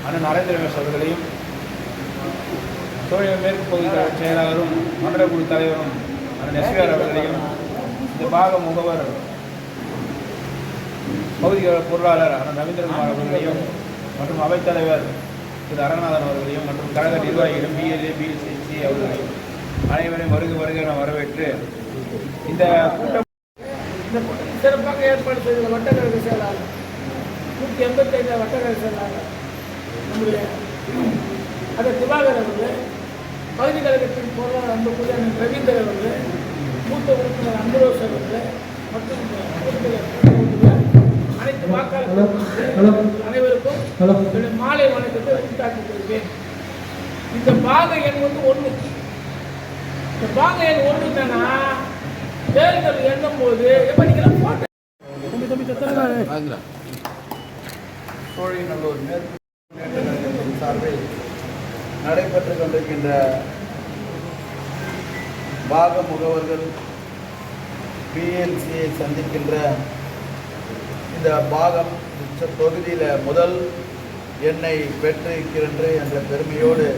அண்ணன் நரேந்திரமேஷ் அவர்களையும், சோழியம் மேற்கு பகுதி செயலாளரும் மண்டல குழு தலைவரும் அண்ணன் எஸ்விஆர் அவர்களையும், இந்த பாக முகவர் பகுதி பொருளாளர் அண்ணன் ரவீந்திரகுமார் அவர்களையும் மற்றும் அவைத்தலைவர் திரு அரங்கநாதன் அவர்களையும் மற்றும் கழக நிர்வாகிகளும் பிஎல்ஏ பிஎல்சிசி அவர்களையும் அனைவரையும் வருக என வரவேற்று இந்த கூட்டம் சிறப்பாக ஏற்பாடு செய்துள்ள வட்டக்கழக செயலாளர் 185 வட்டக்கழக செயலாளர் நம்முடைய அதை திவாகர் அவர்கள், பகுதி கழகத்தின் பொருளாளர் அன்புக்குரிய ரவீந்தர் அவர்கள், மூத்த உறுப்பினர் அன்புரோஸ் அவர்கள் மற்றும் அனைத்து வாக்காளர்கள் அனைவருக்கும் மாலை வணக்கத்தை உண்டாக்கிக் கொள்வேன். இந்த பாக எண் 1. இந்த பாக எண் 1 என்னன்னா தேர்தல் எண்ணும் போது சோழிநல்லூர் மேற்கு சார்பில் நடைபெற்றுக் கொண்டிருக்கின்ற பாக முகவர்கள் பிஎல்சியை சந்திக்கின்ற இந்த பாகம் தொகுதியில் முதல் எண்ணை பெற்றிருக்கின்ற என்ற பெருமையோடு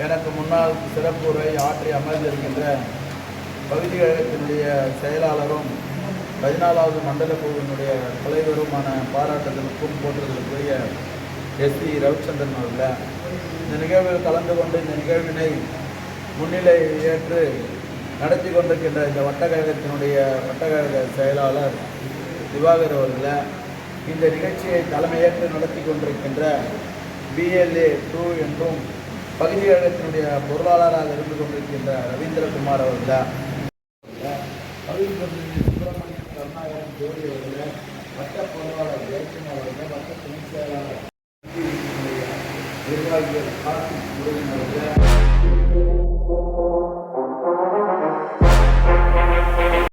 எனக்கு முன்னால் சிறப்புரை ஆற்றி அமர்ந்திருக்கின்ற பகுதி கழகத்தினுடைய செயலாளரும் 14வது மண்டல குழுவினுடைய தலைவருமான பாராட்டுதலுக்கும் போற்றுதலுக்குரிய எஸ்பி ரவிச்சந்திரன் அவர்கள் இந்த நிகழ்வில் கலந்து கொண்டு இந்த நிகழ்வினை முன்னிலை ஏற்று நடத்தி கொண்டிருக்கின்ற இந்த வட்டக்கழக செயலாளர் திவாகர் அவர்கள், இந்த நிகழ்ச்சியை தலைமையேற்று நடத்தி கொண்டிருக்கின்ற பிஎல்ஏ 2 என்றும் பகுதி கழகத்தினுடைய பொருளாளராக இருந்து கொண்டிருக்கின்ற ரவீந்திரகுமார் அவர்கள், பகுதி சுப்பிரமணியன் கருணாகரன் ஜோடி அவர்கள், வட்ட பொருளாளர் ஜெயக்குமார் அவர்கள், வட்ட துணை செயலாளர் நிர்வாகிகள் கார்த்திக் முருகன் அவர்கள்,